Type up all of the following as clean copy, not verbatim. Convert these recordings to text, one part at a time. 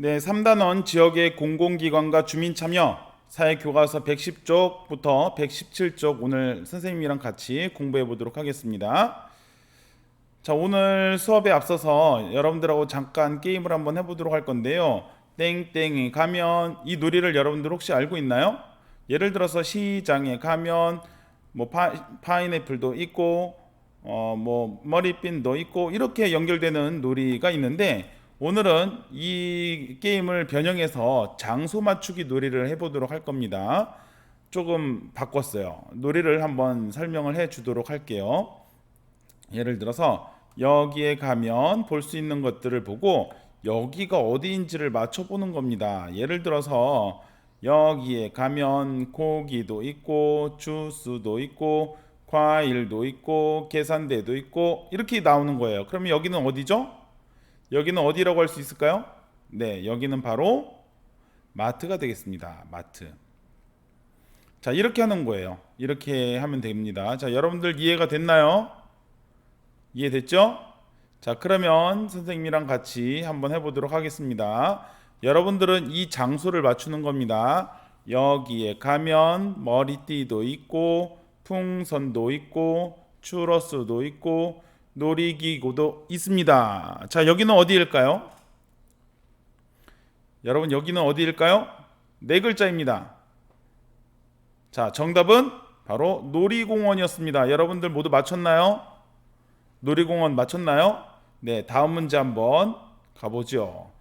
네, 3단원 지역의 공공기관과 주민 참여 사회교과서 110쪽부터 117쪽 오늘 선생님이랑 같이 공부해 보도록 하겠습니다. 자, 오늘 수업에 앞서서 여러분들하고 잠깐 게임을 한번 해보도록 할 건데요. 땡땡이 가면 이 놀이를 여러분들 혹시 알고 있나요? 예를 들어서 시장에 가면 뭐 파인애플도 있고 뭐 머리핀도 있고 이렇게 연결되는 놀이가 있는데 오늘은 이 게임을 변형해서 장소 맞추기 놀이를 해보도록 할 겁니다. 조금 바꿨어요. 놀이를 한번 설명을 해 주도록 할게요. 예를 들어서 여기에 가면 볼 수 있는 것들을 보고 여기가 어디인지를 맞춰보는 겁니다. 예를 들어서 여기에 가면 고기도 있고 주스도 있고 과일도 있고 계산대도 있고 이렇게 나오는 거예요. 그러면 여기는 어디죠? 여기는 어디라고 할 수 있을까요? 네, 여기는 바로 마트가 되겠습니다. 마트. 자, 이렇게 하는 거예요. 이렇게 하면 됩니다. 자, 여러분들 이해가 됐나요? 이해됐죠? 자, 그러면 선생님이랑 같이 한번 해보도록 하겠습니다. 여러분들은 이 장소를 맞추는 겁니다. 여기에 가면 머리띠도 있고 풍선도 있고 추러스도 있고 놀이기구도 있습니다. 자, 여기는 어디일까요? 여러분, 여기는 어디일까요? 네 글자입니다. 자, 정답은 바로 놀이공원이었습니다. 여러분들 모두 맞췄나요? 놀이공원 맞췄나요? 네, 다음 문제 한번 가보죠.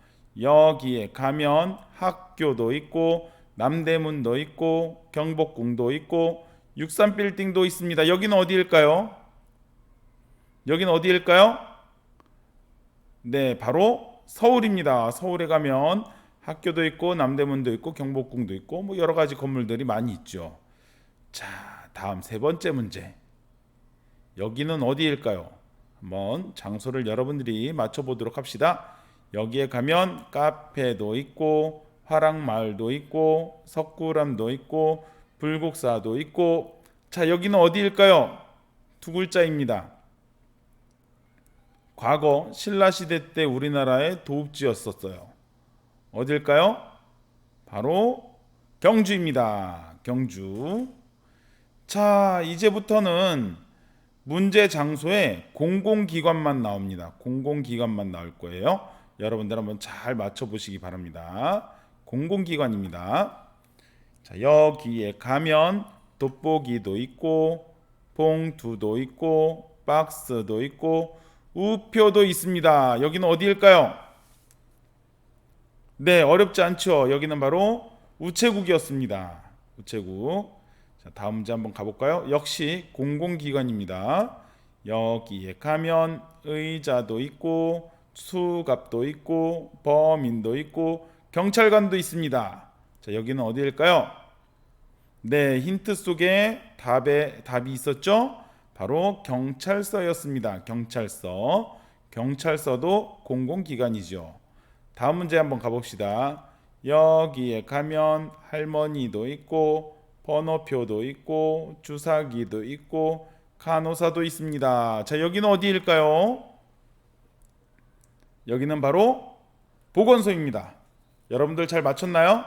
여기에 가면 학교도 있고 남대문도 있고 경복궁도 있고 63빌딩도 있습니다. 여기는 어디일까요? 여기는 어디일까요? 네, 바로 서울입니다. 서울에 가면 학교도 있고 남대문도 있고 경복궁도 있고 뭐 여러 가지 건물들이 많이 있죠. 자, 다음 세 번째 문제. 여기는 어디일까요? 한번 장소를 여러분들이 맞춰보도록 합시다. 여기에 가면 카페도 있고 화랑마을도 있고 석굴암도 있고 불국사도 있고 자, 여기는 어디일까요? 두 글자입니다. 과거 신라시대 때 우리나라의 도읍지였었어요. 어딜까요? 바로 경주입니다. 경주. 자, 이제부터는 문제 장소에 공공기관만 나옵니다. 공공기관만 나올 거예요. 여러분들 한번 잘 맞춰보시기 바랍니다. 공공기관입니다. 자, 여기에 가면 돋보기도 있고 봉투도 있고 박스도 있고 우표도 있습니다. 여기는 어디일까요? 네, 어렵지 않죠. 여기는 바로 우체국이었습니다. 우체국. 자, 다음 문제 한번 가볼까요? 역시 공공기관입니다. 여기에 가면 의자도 있고 수갑도 있고 범인도 있고 경찰관도 있습니다. 자, 여기는 어디일까요? 네, 힌트 속에 답이 있었죠? 바로 경찰서였습니다. 경찰서. 경찰서도 공공기관이죠. 다음 문제 한번 가봅시다. 여기에 가면 할머니도 있고 번호표도 있고 주사기도 있고 간호사도 있습니다. 자, 여기는 어디일까요? 여기는 바로 보건소입니다. 여러분들 잘 맞췄나요?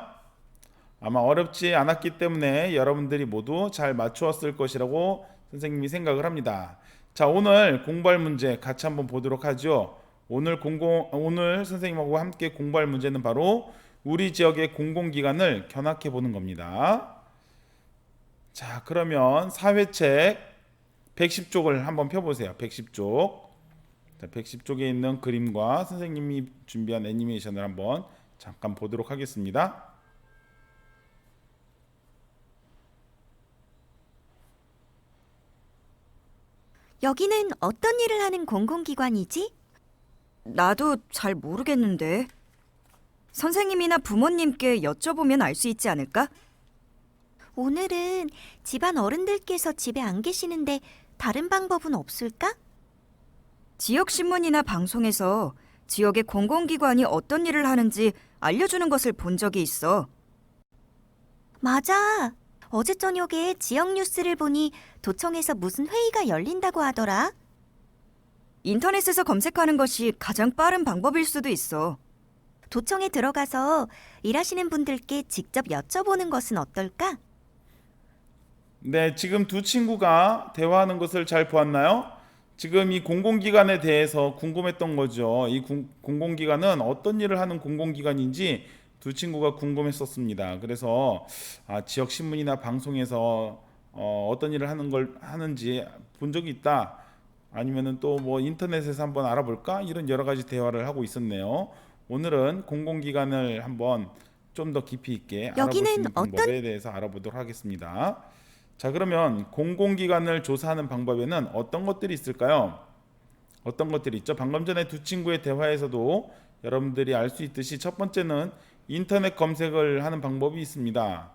아마 어렵지 않았기 때문에 여러분들이 모두 잘 맞추었을 것이라고 선생님이 생각을 합니다. 자, 오늘 공부할 문제 같이 한번 보도록 하죠. 오늘 선생님하고 함께 공부할 문제는 바로 우리 지역의 공공기관을 견학해 보는 겁니다. 자, 그러면 사회책 110쪽을 한번 펴보세요. 110쪽. 자, 110쪽에 있는 그림과 선생님이 준비한 애니메이션을 한번 잠깐 보도록 하겠습니다. 여기는 어떤 일을 하는 공공기관이지? 나도 잘 모르겠는데. 선생님이나 부모님께 여쭤보면 알 수 있지 않을까? 오늘은 집안 어른들께서 집에 안 계시는데 다른 방법은 없을까? 지역 신문이나 방송에서 지역의 공공기관이 어떤 일을 하는지 알려주는 것을 본 적이 있어. 맞아. 어제 저녁에 지역 뉴스를 보니 도청에서 무슨 회의가 열린다고 하더라. 인터넷에서 검색하는 것이 가장 빠른 방법일 수도 있어. 도청에 들어가서 일하시는 분들께 직접 여쭤보는 것은 어떨까? 네, 지금 두 친구가 대화하는 것을 잘 보았나요? 지금 이 공공기관에 대해서 궁금했던 거죠. 이 공공기관은 어떤 일을 하는 공공기관인지 두 친구가 궁금했었습니다. 그래서 지역 신문이나 방송에서 어떤 일을 하는지 본 적이 있다. 아니면은 또 뭐 인터넷에서 한번 알아볼까? 이런 여러 가지 대화를 하고 있었네요. 오늘은 공공기관을 한번 좀 더 깊이 있게 알아볼 수 여기는 있는 방법에 대해서 알아보도록 하겠습니다. 자, 그러면 공공기관을 조사하는 방법에는 어떤 것들이 있을까요? 어떤 것들이 있죠? 방금 전에 두 친구의 대화에서도 여러분들이 알 수 있듯이 첫 번째는 인터넷 검색을 하는 방법이 있습니다.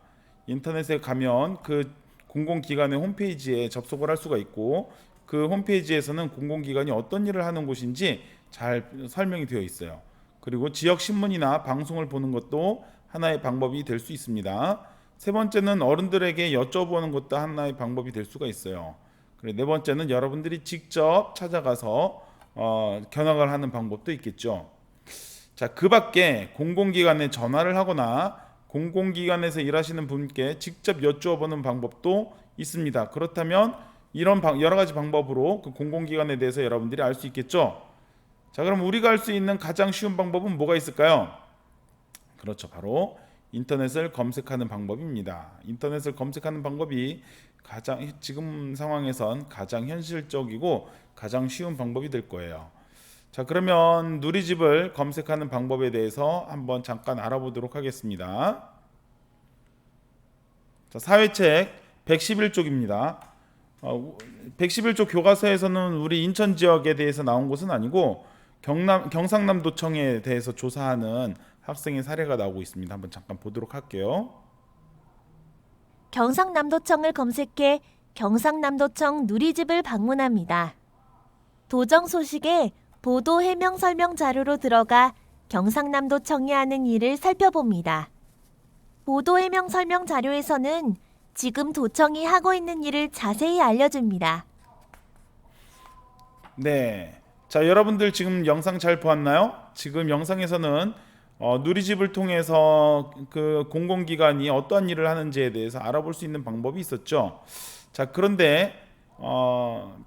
인터넷에 가면 그 공공기관의 홈페이지에 접속을 할 수가 있고 그 홈페이지에서는 공공기관이 어떤 일을 하는 곳인지 잘 설명이 되어 있어요. 그리고 지역 신문이나 방송을 보는 것도 하나의 방법이 될 수 있습니다. 세 번째는 어른들에게 여쭤보는 것도 하나의 방법이 될 수가 있어요. 그리고 네 번째는 여러분들이 직접 찾아가서 견학을 하는 방법도 있겠죠. 자, 그 밖에 공공기관에 전화를 하거나 공공기관에서 일하시는 분께 직접 여쭈어보는 방법도 있습니다. 그렇다면 이런 여러 가지 방법으로 그 공공기관에 대해서 여러분들이 알 수 있겠죠. 자, 그럼 우리가 할 수 있는 가장 쉬운 방법은 뭐가 있을까요? 그렇죠, 바로 인터넷을 검색하는 방법입니다. 인터넷을 검색하는 방법이 가장 지금 상황에선 가장 현실적이고 가장 쉬운 방법이 될 거예요. 자, 그러면 누리집을 검색하는 방법에 대해서 한번 잠깐 알아보도록 하겠습니다. 자, 사회책 111쪽입니다. 111쪽 교과서에서는 우리 인천 지역에 대해서 나온 것은 아니고 경상남도청에 대해서 조사하는 학생의 사례가 나오고 있습니다. 한번 잠깐 보도록 할게요. 경상남도청을 검색해 경상남도청 누리집을 방문합니다. 도정 소식에 보도 해명 설명 자료로 들어가 경상남도청이 하는 일을 살펴봅니다. 보도 해명 설명 자료에서는 지금 도청이 하고 있는 일을 자세히 알려줍니다. 네. 자, 여러분들 지금 영상 잘 보았나요? 지금 영상에서는 누리집을 통해서 그 공공기관이 어떠한 일을 하는지에 대해서 알아볼 수 있는 방법이 있었죠. 자, 그런데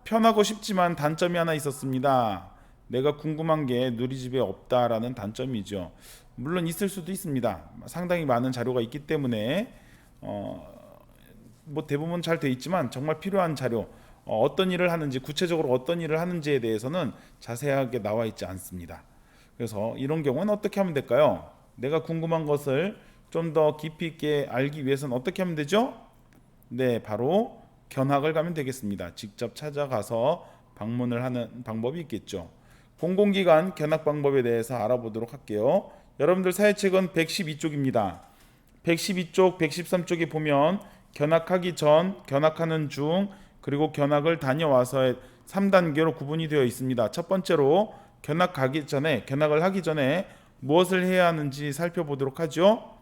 편하고 쉽지만 단점이 하나 있었습니다. 내가 궁금한 게 누리집에 없다라는 단점이죠. 물론 있을 수도 있습니다. 상당히 많은 자료가 있기 때문에 뭐 대부분 잘 돼 있지만 정말 필요한 자료, 어떤 일을 하는지, 구체적으로 어떤 일을 하는지에 대해서는 자세하게 나와 있지 않습니다. 그래서 이런 경우는 어떻게 하면 될까요? 내가 궁금한 것을 좀 더 깊이 있게 알기 위해서는 어떻게 하면 되죠? 네, 바로 견학을 가면 되겠습니다. 직접 찾아가서 방문을 하는 방법이 있겠죠. 공공기관 견학 방법에 대해서 알아보도록 할게요. 여러분들 사회책은 112쪽입니다. 112쪽, 113쪽에 보면 견학하기 전, 견학하는 중, 그리고 견학을 다녀와서의 3단계로 구분이 되어 있습니다. 첫 번째로 견학을 하기 전에 무엇을 해야 하는지 살펴보도록 하죠.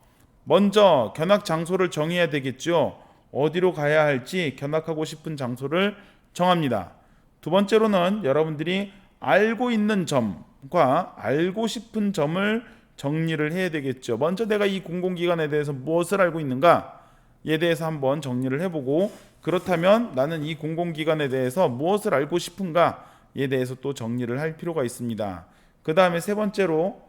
먼저 견학 장소를 정해야 되겠죠. 어디로 가야 할지 견학하고 싶은 장소를 정합니다. 두 번째로는 여러분들이 알고 있는 점과 알고 싶은 점을 정리를 해야 되겠죠. 먼저 내가 이 공공기관에 대해서 무엇을 알고 있는가에 대해서 한번 정리를 해보고, 그렇다면 나는 이 공공기관에 대해서 무엇을 알고 싶은가에 대해서 또 정리를 할 필요가 있습니다. 그 다음에 세 번째로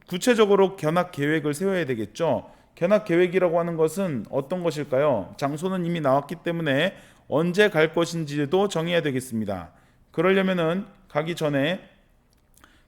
구체적으로 견학 계획을 세워야 되겠죠. 견학 계획이라고 하는 것은 어떤 것일까요? 장소는 이미 나왔기 때문에 언제 갈 것인지도 정해야 되겠습니다. 그러려면은 가기 전에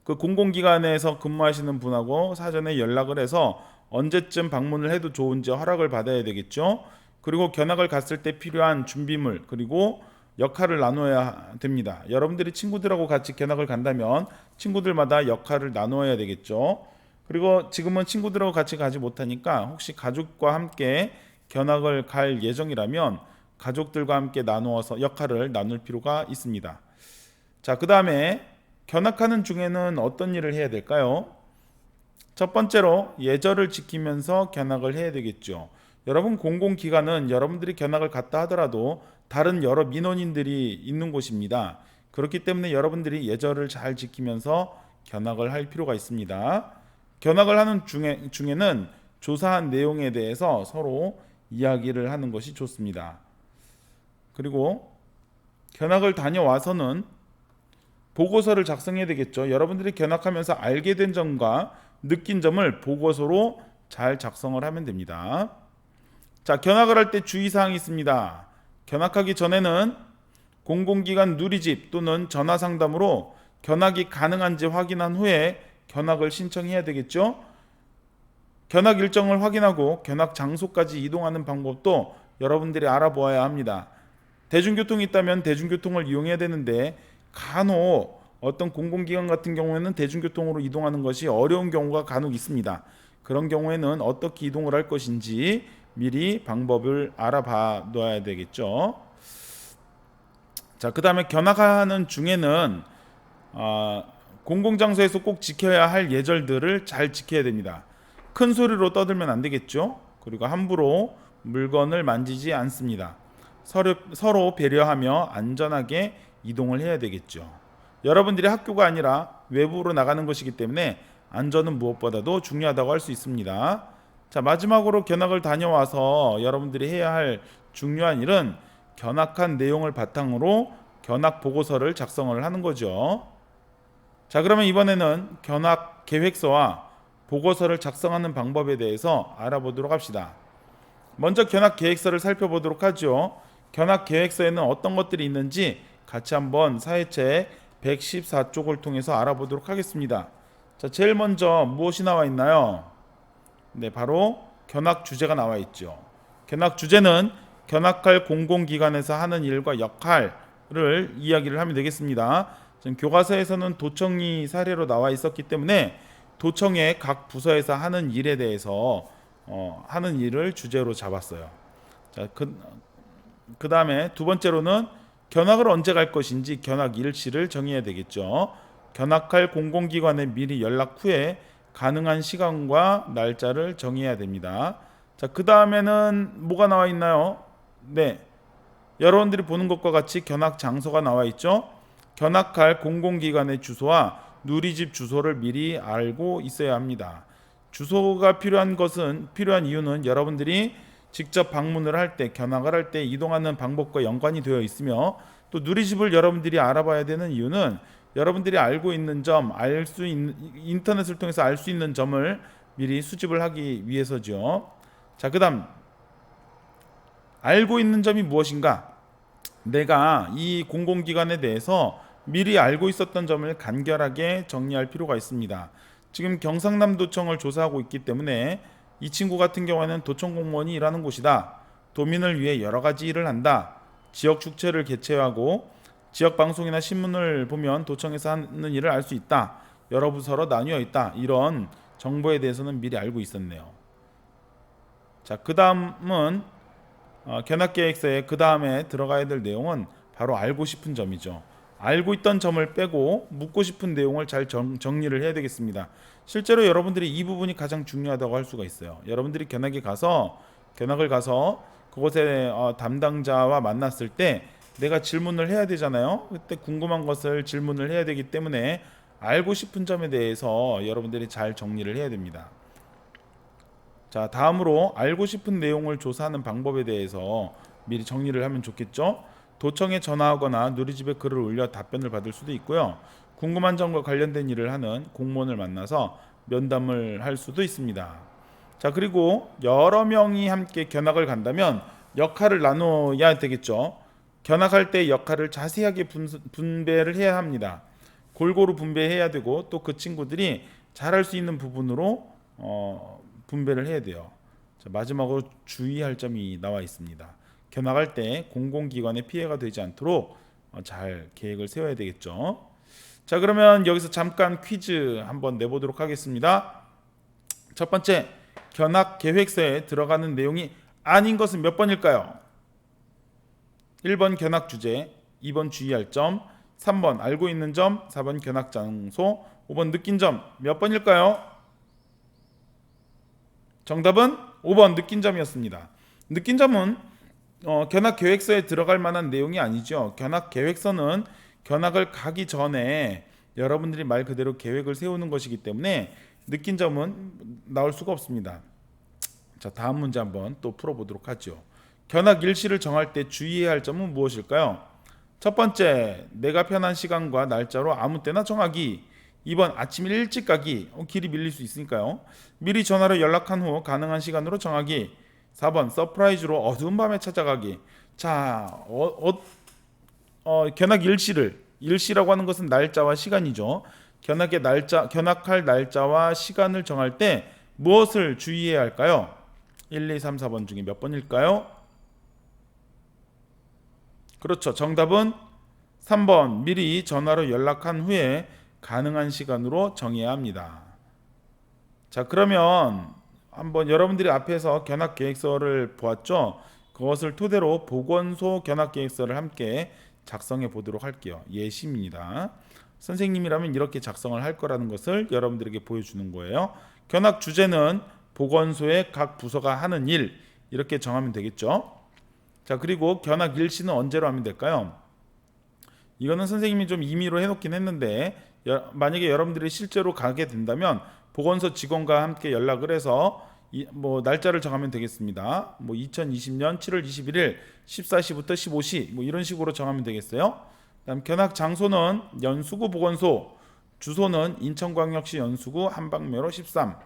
그 공공기관에서 근무하시는 분하고 사전에 연락을 해서 언제쯤 방문을 해도 좋은지 허락을 받아야 되겠죠. 그리고 견학을 갔을 때 필요한 준비물, 그리고 역할을 나눠야 됩니다. 여러분들이 친구들하고 같이 견학을 간다면 친구들마다 역할을 나눠야 되겠죠. 그리고 지금은 친구들하고 같이 가지 못하니까 혹시 가족과 함께 견학을 갈 예정이라면 가족들과 함께 나누어서 역할을 나눌 필요가 있습니다. 자, 그 다음에 견학하는 중에는 어떤 일을 해야 될까요? 첫 번째로 예절을 지키면서 견학을 해야 되겠죠. 여러분, 공공기관은 여러분들이 견학을 갔다 하더라도 다른 여러 민원인들이 있는 곳입니다. 그렇기 때문에 여러분들이 예절을 잘 지키면서 견학을 할 필요가 있습니다. 견학을 하는 중에는 조사한 내용에 대해서 서로 이야기를 하는 것이 좋습니다. 그리고 견학을 다녀와서는 보고서를 작성해야 되겠죠. 여러분들이 견학하면서 알게 된 점과 느낀 점을 보고서로 잘 작성을 하면 됩니다. 자, 견학을 할 때 주의사항이 있습니다. 견학하기 전에는 공공기관 누리집 또는 전화상담으로 견학이 가능한지 확인한 후에 견학을 신청해야 되겠죠. 견학 일정을 확인하고 견학 장소까지 이동하는 방법도 여러분들이 알아보아야 합니다. 대중교통이 있다면 대중교통을 이용해야 되는데 간혹 어떤 공공기관 같은 경우에는 대중교통으로 이동하는 것이 어려운 경우가 간혹 있습니다. 그런 경우에는 어떻게 이동을 할 것인지 미리 방법을 알아봐 놔야 되겠죠. 자, 그 다음에 견학하는 중에는 공공장소에서 꼭 지켜야 할 예절들을 잘 지켜야 됩니다. 큰 소리로 떠들면 안 되겠죠. 그리고 함부로 물건을 만지지 않습니다. 서로 배려하며 안전하게 이동을 해야 되겠죠. 여러분들이 학교가 아니라 외부로 나가는 것이기 때문에 안전은 무엇보다도 중요하다고 할 수 있습니다. 자, 마지막으로 견학을 다녀와서 여러분들이 해야 할 중요한 일은 견학한 내용을 바탕으로 견학 보고서를 작성을 하는 거죠. 자, 그러면 이번에는 견학 계획서와 보고서를 작성하는 방법에 대해서 알아보도록 합시다. 먼저 견학 계획서를 살펴보도록 하죠. 견학 계획서에는 어떤 것들이 있는지 같이 한번 사회책 114쪽을 통해서 알아보도록 하겠습니다. 자, 제일 먼저 무엇이 나와 있나요? 네, 바로 견학 주제가 나와 있죠. 견학 주제는 견학할 공공기관에서 하는 일과 역할을 이야기를 하면 되겠습니다. 지금 교과서에서는 도청이 사례로 나와 있었기 때문에 도청의 각 부서에서 하는 일에 대해서 하는 일을 주제로 잡았어요. 자, 그 다음에 두 번째로는 견학을 언제 갈 것인지 견학 일시를 정해야 되겠죠. 견학할 공공기관에 미리 연락 후에 가능한 시간과 날짜를 정해야 됩니다. 자, 그 다음에는 뭐가 나와 있나요? 네, 여러분들이 보는 것과 같이 견학 장소가 나와 있죠. 견학할 공공기관의 주소와 누리집 주소를 미리 알고 있어야 합니다. 주소가 필요한 이유는 여러분들이 직접 방문을 할 때, 견학을 할 때 이동하는 방법과 연관이 되어 있으며, 또 누리집을 여러분들이 알아봐야 되는 이유는 여러분들이 알고 있는 점, 인터넷을 통해서 알 수 있는 점을 미리 수집을 하기 위해서죠. 자, 그다음 알고 있는 점이 무엇인가? 내가 이 공공기관에 대해서 미리 알고 있었던 점을 간결하게 정리할 필요가 있습니다. 지금 경상남도청을 조사하고 있기 때문에 이 친구 같은 경우에는 도청 공무원이 일하는 곳이다. 도민을 위해 여러 가지 일을 한다. 지역 축제를 개최하고 지역 방송이나 신문을 보면 도청에서 하는 일을 알 수 있다. 여러 부서로 나뉘어 있다. 이런 정보에 대해서는 미리 알고 있었네요. 자, 그 다음은 견학계획서에 그 다음에 들어가야 될 내용은 바로 알고 싶은 점이죠. 알고 있던 점을 빼고 묻고 싶은 내용을 잘 정리를 해야 되겠습니다. 실제로 여러분들이 이 부분이 가장 중요하다고 할 수가 있어요. 여러분들이 견학을 가서 그곳의 담당자와 만났을 때 내가 질문을 해야 되잖아요. 그때 궁금한 것을 질문을 해야 되기 때문에 알고 싶은 점에 대해서 여러분들이 잘 정리를 해야 됩니다. 자, 다음으로 알고 싶은 내용을 조사하는 방법에 대해서 미리 정리를 하면 좋겠죠. 도청에 전화하거나 누리집에 글을 올려 답변을 받을 수도 있고요. 궁금한 점과 관련된 일을 하는 공무원을 만나서 면담을 할 수도 있습니다. 자, 그리고 여러 명이 함께 견학을 간다면 역할을 나눠야 되겠죠. 견학할 때 역할을 자세하게 분배를 해야 합니다. 골고루 분배해야 되고 또 그 친구들이 잘할 수 있는 부분으로 분배를 해야 돼요. 자, 마지막으로 주의할 점이 나와 있습니다. 견학할 때 공공기관에 피해가 되지 않도록 잘 계획을 세워야 되겠죠. 자, 그러면 여기서 잠깐 퀴즈 한번 내보도록 하겠습니다. 첫 번째, 견학 계획서에 들어가는 내용이 아닌 것은 몇 번일까요? 1번 견학 주제, 2번 주의할 점, 3번 알고 있는 점, 4번 견학 장소, 5번 느낀 점. 몇 번일까요? 정답은 5번 느낀 점이었습니다. 느낀 점은 견학 계획서에 들어갈 만한 내용이 아니죠. 견학 계획서는 견학을 가기 전에 여러분들이 말 그대로 계획을 세우는 것이기 때문에 느낀 점은 나올 수가 없습니다. 자, 다음 문제 한번 또 풀어보도록 하죠. 견학 일시를 정할 때 주의해야 할 점은 무엇일까요? 첫 번째, 내가 편한 시간과 날짜로 아무 때나 정하기. 2번, 아침 일찍 가기. 길이 밀릴 수 있으니까요. 미리 전화로 연락한 후 가능한 시간으로 정하기. 4번, 서프라이즈로 어두운 밤에 찾아가기. 자, 견학 일시라고 하는 것은 날짜와 시간이죠. 견학할 날짜와 시간을 정할 때 무엇을 주의해야 할까요? 1, 2, 3, 4번 중에 몇 번일까요? 그렇죠. 정답은 3번, 미리 전화로 연락한 후에 가능한 시간으로 정해야 합니다. 자, 그러면 한번 여러분들이 앞에서 견학 계획서를 보았죠? 그것을 토대로 보건소 견학 계획서를 함께 작성해 보도록 할게요. 예시입니다. 선생님이라면 이렇게 작성을 할 거라는 것을 여러분들에게 보여주는 거예요. 견학 주제는 보건소의 각 부서가 하는 일, 이렇게 정하면 되겠죠. 자, 그리고 견학 일시는 언제로 하면 될까요? 이거는 선생님이 좀 임의로 해놓긴 했는데 만약에 여러분들이 실제로 가게 된다면 보건소 직원과 함께 연락을 해서 날짜를 정하면 되겠습니다. 2020년 7월 21일 14시부터 15시 이런 식으로 정하면 되겠어요. 그다음 견학 장소는 연수구 보건소, 주소는 인천광역시 연수구 한방묘로 13.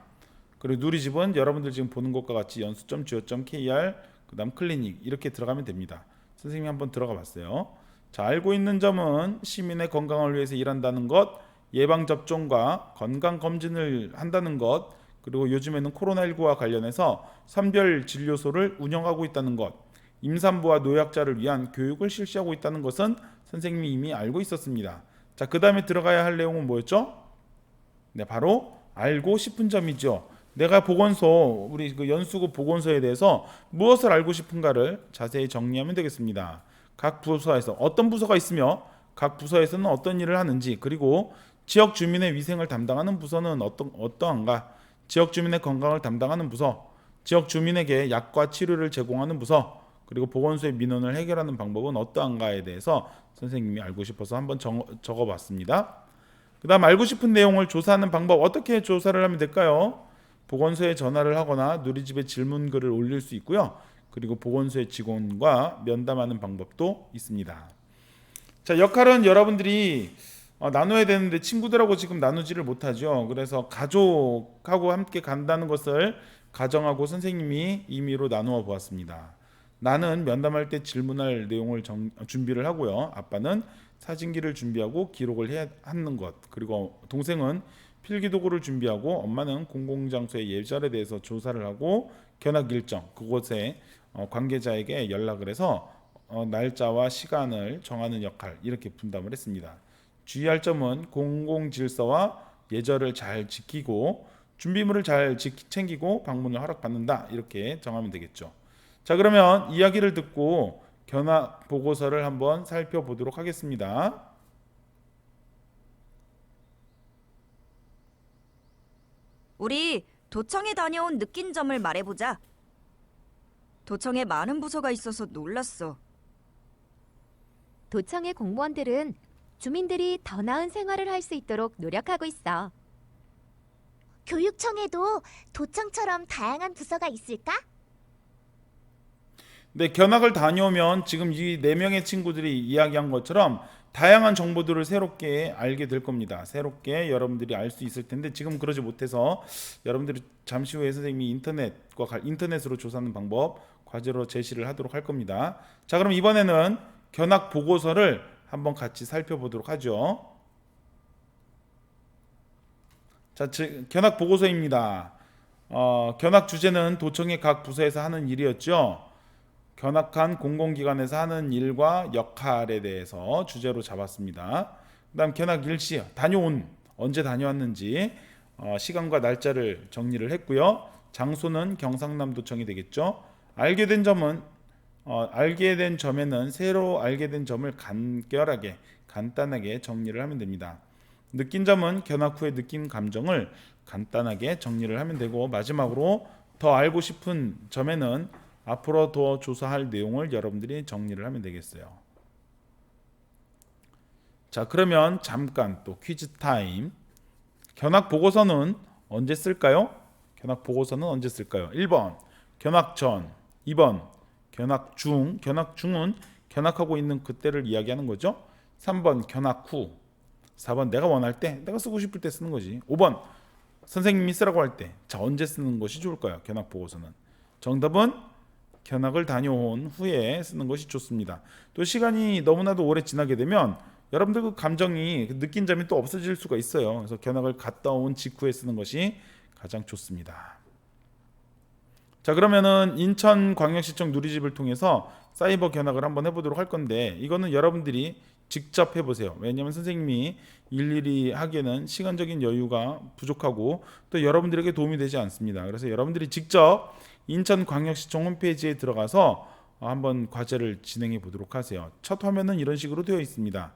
그리고 누리집은 여러분들 지금 보는 것과 같이 연수.go.kr 그다음 클리닉 이렇게 들어가면 됩니다. 선생님이 한번 들어가 봤어요. 자, 알고 있는 점은 시민의 건강을 위해서 일한다는 것, 예방접종과 건강검진을 한다는 것, 그리고 요즘에는 코로나19와 관련해서 선별진료소를 운영하고 있다는 것, 임산부와 노약자를 위한 교육을 실시하고 있다는 것은 선생님이 이미 알고 있었습니다. 자, 그 다음에 들어가야 할 내용은 뭐였죠? 네, 바로 알고 싶은 점이죠. 내가 보건소, 우리 그 연수구 보건소에 대해서 무엇을 알고 싶은가를 자세히 정리하면 되겠습니다. 각 부서에서 어떤 부서가 있으며 각 부서에서는 어떤 일을 하는지, 그리고 지역 주민의 위생을 담당하는 부서는 어떠한가, 지역 주민의 건강을 담당하는 부서, 지역 주민에게 약과 치료를 제공하는 부서, 그리고 보건소의 민원을 해결하는 방법은 어떠한가에 대해서 선생님이 알고 싶어서 한번 적어봤습니다. 그 다음 알고 싶은 내용을 조사하는 방법, 어떻게 조사를 하면 될까요? 보건소에 전화를 하거나 누리집에 질문글을 올릴 수 있고요. 그리고 보건소의 직원과 면담하는 방법도 있습니다. 자, 역할은 여러분들이 나눠야 되는데 친구들하고 지금 나누지를 못하죠. 그래서 가족하고 함께 간다는 것을 가정하고 선생님이 임의로 나누어 보았습니다. 나는 면담할 때 질문할 내용을 준비를 하고요. 아빠는 사진기를 준비하고 기록을 해야 하는 것, 그리고 동생은 필기도구를 준비하고 엄마는 공공장소의 예절에 대해서 조사를 하고 견학 일정, 그곳에 관계자에게 연락을 해서 날짜와 시간을 정하는 역할, 이렇게 분담을 했습니다. 주의할 점은 공공질서와 예절을 잘 지키고 준비물을 잘 챙기고 방문을 허락받는다, 이렇게 정하면 되겠죠. 자, 그러면 이야기를 듣고 견학 보고서를 한번 살펴보도록 하겠습니다. 우리 도청에 다녀온 느낀 점을 말해보자. 도청에 많은 부서가 있어서 놀랐어. 도청의 공무원들은 주민들이 더 나은 생활을 할 수 있도록 노력하고 있어. 교육청에도 도청처럼 다양한 부서가 있을까? 네, 견학을 다녀오면 지금 이 4명의 친구들이 이야기한 것처럼 다양한 정보들을 새롭게 알게 될 겁니다. 새롭게 여러분들이 알 수 있을 텐데 지금 그러지 못해서 여러분들이 잠시 후에 선생님이 인터넷으로 조사하는 방법 과제로 제시를 하도록 할 겁니다. 자, 그럼 이번에는 견학 보고서를 한번 같이 살펴보도록 하죠. 자, 견학 보고서입니다. 견학 주제는 도청의 각 부서에서 하는 일이었죠. 견학한 공공기관에서 하는 일과 역할에 대해서 주제로 잡았습니다. 그 다음 견학 일시, 언제 다녀왔는지 시간과 날짜를 정리를 했고요. 장소는 경상남도청이 되겠죠. 알게 된 점에는 새로 알게 된 점을 간단하게 정리를 하면 됩니다. 느낀 점은 견학 후에 느낀 감정을 간단하게 정리를 하면 되고, 마지막으로 더 알고 싶은 점에는 앞으로 더 조사할 내용을 여러분들이 정리를 하면 되겠어요. 자, 그러면 잠깐 또 퀴즈 타임. 견학 보고서는 언제 쓸까요? 견학 보고서는 언제 쓸까요? 1번 견학 전, 2번 견학 중. 견학 중은 견학하고 있는 그때를 이야기하는 거죠. 3번 견학 후, 4번 내가 원할 때, 내가 쓰고 싶을 때 쓰는 거지. 5번 선생님이 쓰라고 할 때. 자, 언제 쓰는 것이 좋을까요? 견학 보고서는. 정답은 견학을 다녀온 후에 쓰는 것이 좋습니다. 또 시간이 너무나도 오래 지나게 되면 여러분들 그 감정이, 느낀 점이 또 없어질 수가 있어요. 그래서 견학을 갔다 온 직후에 쓰는 것이 가장 좋습니다. 자, 그러면은 인천광역시청 누리집을 통해서 사이버 견학을 한번 해보도록 할 건데, 이거는 여러분들이 직접 해보세요. 왜냐하면 선생님이 일일이 하기에는 시간적인 여유가 부족하고 또 여러분들에게 도움이 되지 않습니다. 그래서 여러분들이 직접 인천광역시청 홈페이지에 들어가서 한번 과제를 진행해 보도록 하세요. 첫 화면은 이런 식으로 되어 있습니다.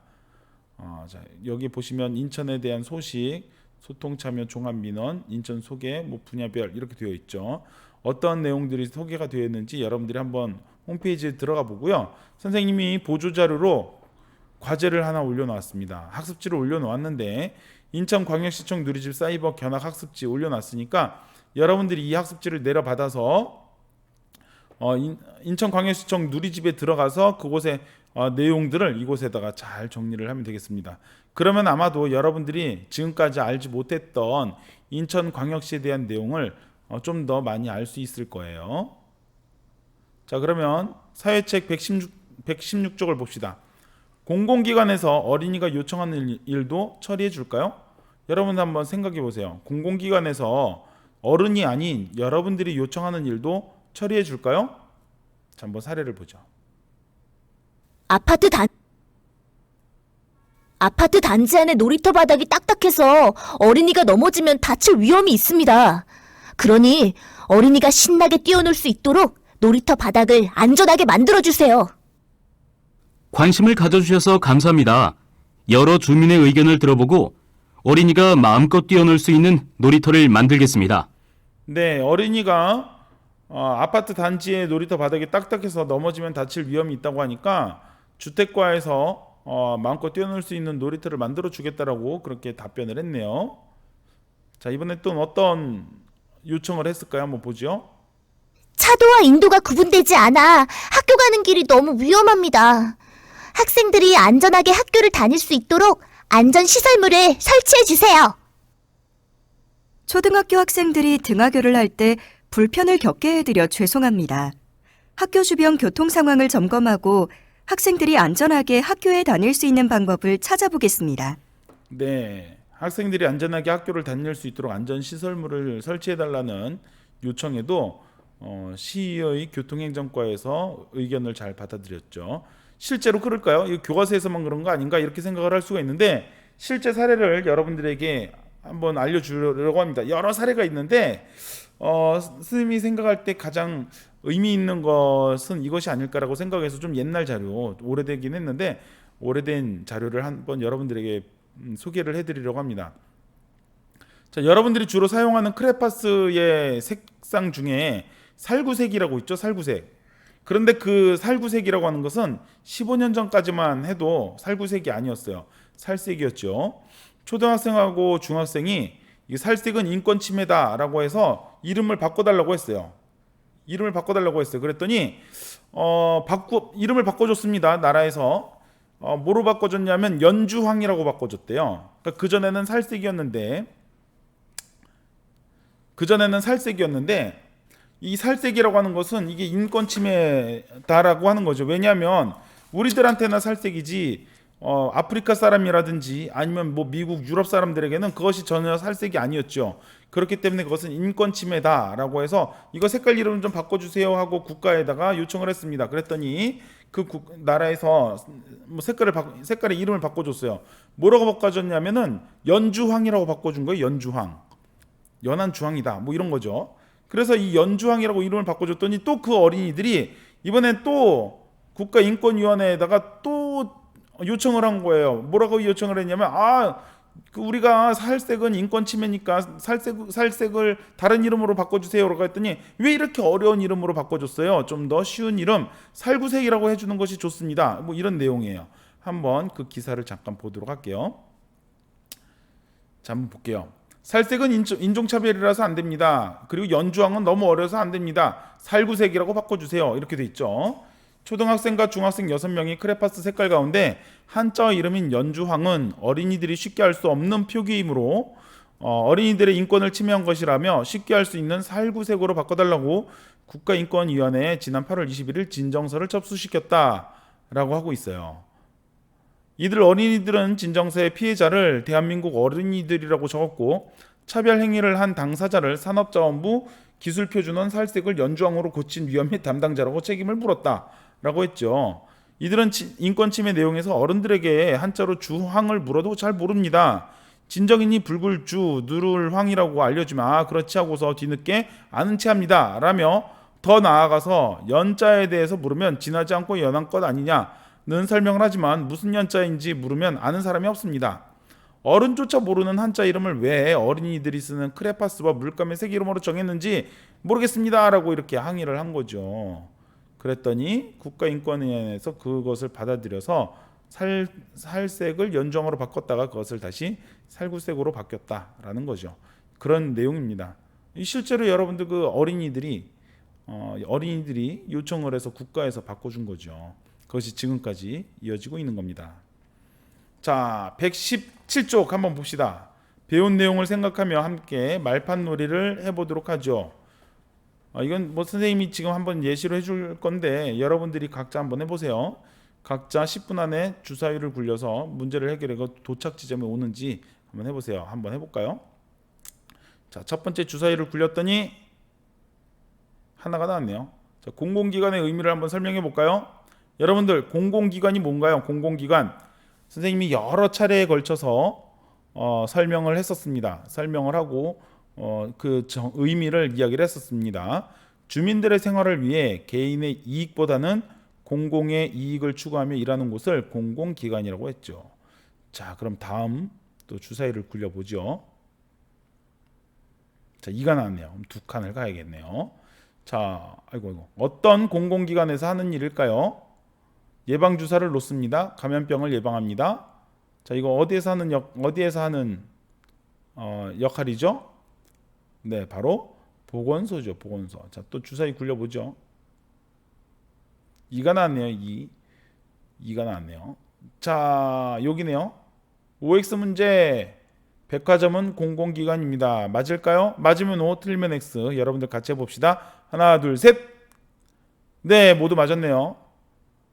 자, 여기 보시면 인천에 대한 소식, 소통 참여 종합 민원, 인천 소개, 뭐 분야별 이렇게 되어 있죠. 어떤 내용들이 소개가 되어 있는지 여러분들이 한번 홈페이지에 들어가 보고요. 선생님이 보조 자료로 과제를 하나 올려놨습니다. 학습지를 올려놓았는데 인천광역시청 누리집 사이버 견학 학습지 올려놨으니까 여러분들이 이 학습지를 내려받아서 인천광역시청 누리집에 들어가서 그곳에 내용들을 이곳에다가 잘 정리를 하면 되겠습니다. 그러면 아마도 여러분들이 지금까지 알지 못했던 인천광역시에 대한 내용을 좀 더 많이 알 수 있을 거예요. 자, 그러면 사회책 116쪽을 봅시다. 공공기관에서 어린이가 요청하는 일도 처리해 줄까요? 여러분 한번 생각해 보세요. 공공기관에서 어른이 아닌 여러분들이 요청하는 일도 처리해 줄까요? 자, 한번 사례를 보죠. 아파트 단지 안에 놀이터 바닥이 딱딱해서 어린이가 넘어지면 다칠 위험이 있습니다. 그러니 어린이가 신나게 뛰어놀 수 있도록 놀이터 바닥을 안전하게 만들어주세요. 관심을 가져주셔서 감사합니다. 여러 주민의 의견을 들어보고 어린이가 마음껏 뛰어놀 수 있는 놀이터를 만들겠습니다. 네, 어린이가 아파트 단지의 놀이터 바닥이 딱딱해서 넘어지면 다칠 위험이 있다고 하니까 주택과에서 마음껏 뛰어놀 수 있는 놀이터를 만들어 주겠다라고 그렇게 답변을 했네요. 자, 이번에 또 어떤 요청을 했을까요? 한번 보죠. 차도와 인도가 구분되지 않아 학교 가는 길이 너무 위험합니다. 학생들이 안전하게 학교를 다닐 수 있도록 안전시설물을 설치해주세요. 초등학교 학생들이 등하교를 할 때 불편을 겪게 해드려 죄송합니다. 학교 주변 교통 상황을 점검하고 학생들이 안전하게 학교에 다닐 수 있는 방법을 찾아보겠습니다. 네, 학생들이 안전하게 학교를 다닐 수 있도록 안전시설물을 설치해달라는 요청에도 시의 교통행정과에서 의견을 잘 받아들였죠. 실제로 그럴까요? 이 교과서에서만 그런 거 아닌가 이렇게 생각을 할 수가 있는데 실제 사례를 여러분들에게 한번 알려주려고 합니다. 여러 사례가 있는데 스님이 생각할 때 가장 의미 있는 것은 이것이 아닐까라고 생각해서 좀 옛날 자료, 오래되긴 했는데 오래된 자료를 한번 여러분들에게 소개를 해드리려고 합니다. 자, 여러분들이 주로 사용하는 크레파스의 색상 중에 살구색이라고 있죠. 살구색. 그런데 그 살구색이라고 하는 것은 15년 전까지만 해도 살구색이 아니었어요. 살색이었죠. 초등학생하고 중학생이 이 살색은 인권 침해다라고 해서 이름을 바꿔달라고 했어요. 이름을 바꿔달라고 했어요. 그랬더니 이름을 바꿔줬습니다. 나라에서 뭐로 바꿔줬냐면 연주황이라고 바꿔줬대요. 그러니까 그전에는 살색이었는데 이 살색이라고 하는 것은 이게 인권 침해다라고 하는 거죠. 왜냐하면 우리들한테나 살색이지 아프리카 사람이라든지 아니면 뭐 미국, 유럽 사람들에게는 그것이 전혀 살색이 아니었죠. 그렇기 때문에 그것은 인권 침해다라고 해서 이거 색깔 이름 좀 바꿔주세요 하고 국가에다가 요청을 했습니다. 그랬더니 그 나라에서 뭐 색깔의 이름을 바꿔줬어요. 뭐라고 바꿔줬냐면은 연주황이라고 바꿔준 거예요. 연주황, 연한 주황이다 뭐 이런 거죠. 그래서 이 연주황이라고 이름을 바꿔줬더니 또 그 어린이들이 이번엔 또 국가인권위원회에다가 또 요청을 한 거예요. 뭐라고 요청을 했냐면 우리가 살색은 인권 침해니까 살색을 다른 이름으로 바꿔주세요라고 했더니 왜 이렇게 어려운 이름으로 바꿔줬어요? 좀 더 쉬운 이름 살구색이라고 해주는 것이 좋습니다. 뭐 이런 내용이에요. 한번 그 기사를 잠깐 보도록 할게요. 자, 한번 볼게요. 살색은 인종차별이라서 안 됩니다. 그리고 연주왕은 너무 어려서 안 됩니다. 살구색이라고 바꿔주세요. 이렇게 돼 있죠. 초등학생과 중학생 6명이 크레파스 색깔 가운데 한자어 이름인 연주황은 어린이들이 쉽게 알 수 없는 표기이므로 어린이들의 인권을 침해한 것이라며 쉽게 알 수 있는 살구색으로 바꿔달라고 국가인권위원회에 지난 8월 21일 진정서를 접수시켰다라고 하고 있어요. 이들 어린이들은 진정서의 피해자를 대한민국 어린이들이라고 적었고 차별 행위를 한 당사자를 산업자원부 기술표준원 살색을 연주왕으로 고친 위원 및 담당자라고 책임을 물었다라고 했죠. 이들은 인권 침해 내용에서 어른들에게 한자로 주황을 물어도 잘 모릅니다. 진정인이 붉을 주, 누를 황이라고 알려주면 그렇지 하고서 뒤늦게 아는 체 합니다. 라며 더 나아가서 연자에 대해서 물으면 지나지 않고 연한 것 아니냐는 설명을 하지만 무슨 연자인지 물으면 아는 사람이 없습니다. 어른조차 모르는 한자 이름을 왜 어린이들이 쓰는 크레파스와 물감의 색 이름으로 정했는지 모르겠습니다. 라고 이렇게 항의를 한 거죠. 그랬더니 국가인권위원회에서 그것을 받아들여서 살색을 연주왕으로 바꿨다가 그것을 다시 살구색으로 바뀌었다라는 거죠. 그런 내용입니다. 실제로 여러분들 그 어린이들이 요청을 해서 국가에서 바꿔준 거죠. 그것이 지금까지 이어지고 있는 겁니다. 자, 117쪽 한번 봅시다. 배운 내용을 생각하며 함께 말판놀이를 해보도록 하죠. 이건 뭐 선생님이 지금 한번 예시로 해줄 건데 여러분들이 각자 한번 해보세요. 각자 10분 안에 주사위를 굴려서 문제를 해결하고 도착 지점에 오는지 한번 해보세요. 한번 해볼까요? 자, 첫 번째 주사위를 굴렸더니 하나가 나왔네요. 자, 공공기관의 의미를 한번 설명해 볼까요? 여러분들 공공기관이 뭔가요? 공공기관 선생님이 여러 차례에 걸쳐서 설명을 했었습니다. 설명을 하고 의미를 이야기를 했었습니다. 주민들의 생활을 위해 개인의 이익보다는 공공의 이익을 추구하며 일하는 곳을 공공기관이라고 했죠. 자, 그럼 다음 또 주사위를 굴려보죠. 자, 2가 나왔네요. 그럼 2칸을 가야겠네요. 자, 아이고. 어떤 공공기관에서 하는 일일까요? 예방주사를 놓습니다. 감염병을 예방합니다. 자, 이거 어디에서 하는 역할이죠? 네, 바로 보건소죠. 보건소. 자, 또 주사위 굴려보죠. 2가 나왔네요. 2가 나왔네요. 자, 여기네요. OX 문제. 백화점은 공공기관입니다. 맞을까요? 맞으면 O, 틀리면 X. 여러분들 같이 해봅시다. 하나, 둘, 셋. 네, 모두 맞았네요.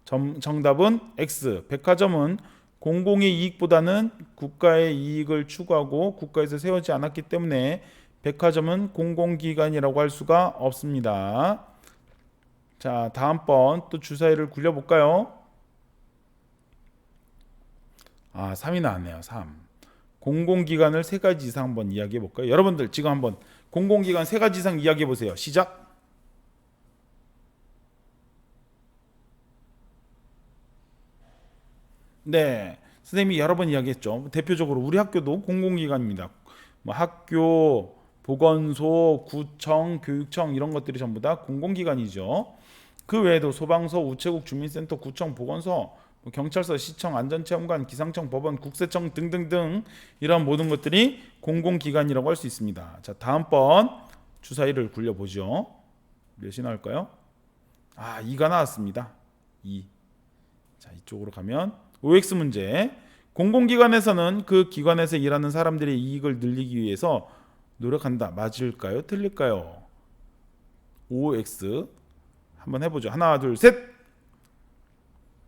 정답은 X. 백화점은 공공의 이익보다는 국가의 이익을 추구하고 국가에서 세우지 않았기 때문에 백화점은 공공기관이라고 할 수가 없습니다. 자, 다음번 또 주사위를 굴려볼까요? 3이 나왔네요. 3. 공공기관을 3가지 이상 한번 이야기해 볼까요? 여러분들 지금 한번 공공기관 3가지 이상 이야기해 보세요. 시작. 네, 선생님이 여러 번 이야기했죠. 대표적으로 우리 학교도 공공기관입니다. 뭐 학교, 보건소, 구청, 교육청 이런 것들이 전부 다 공공기관이죠. 그 외에도 소방서, 우체국, 주민센터, 구청, 보건소, 경찰서, 시청, 안전체험관, 기상청, 법원, 국세청 등등등 이런 모든 것들이 공공기관이라고 할 수 있습니다. 자, 다음번 주사위를 굴려보죠. 몇이 나올까요? 2가 나왔습니다. 2. 자, 이쪽으로 가면 OX 문제. 공공기관에서는 그 기관에서 일하는 사람들의 이익을 늘리기 위해서 노력한다. 맞을까요? 틀릴까요? OX 한번 해보죠. 하나, 둘, 셋.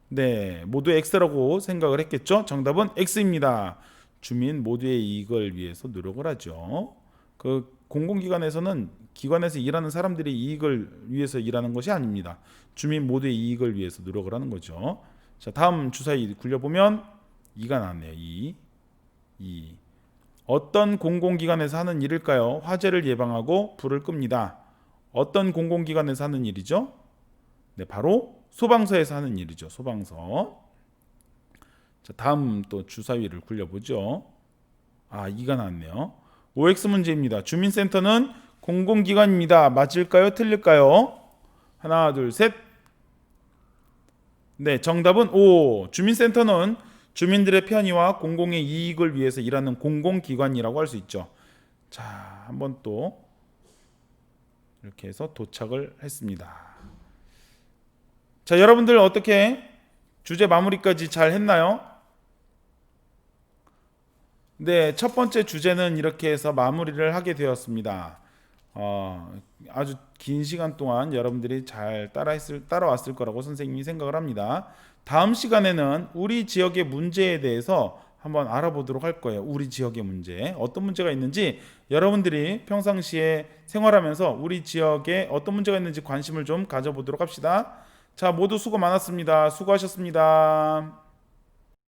네, 모두 X라고 생각을 했겠죠? 정답은 X입니다. 주민 모두의 이익을 위해서 노력을 하죠. 그 공공기관에서는 기관에서 일하는 사람들의 이익을 위해서 일하는 것이 아닙니다. 주민 모두의 이익을 위해서 노력을 하는 거죠. 자, 다음 주사위 굴려보면 2가 나왔네요. 2. 어떤 공공기관에서 하는 일일까요? 화재를 예방하고 불을 끕니다. 어떤 공공기관에서 하는 일이죠? 네, 바로 소방서에서 하는 일이죠. 소방서. 자, 다음 또 주사위를 굴려보죠. 2가 나왔네요. OX 문제입니다. 주민센터는 공공기관입니다. 맞을까요? 틀릴까요? 하나, 둘, 셋. 네, 정답은 O. 주민센터는 주민들의 편의와 공공의 이익을 위해서 일하는 공공기관이라고 할 수 있죠. 자, 한번 또 이렇게 해서 도착을 했습니다. 자, 여러분들 어떻게 주제 마무리까지 잘 했나요? 네, 첫 번째 주제는 이렇게 해서 마무리를 하게 되었습니다. 아주 긴 시간 동안 여러분들이 잘 따라왔을 거라고 선생님이 생각을 합니다. 다음 시간에는 우리 지역의 문제에 대해서 한번 알아보도록 할 거예요. 우리 지역의 문제, 어떤 문제가 있는지 여러분들이 평상시에 생활하면서 우리 지역에 어떤 문제가 있는지 관심을 좀 가져보도록 합시다. 자, 모두 수고 많았습니다. 수고하셨습니다.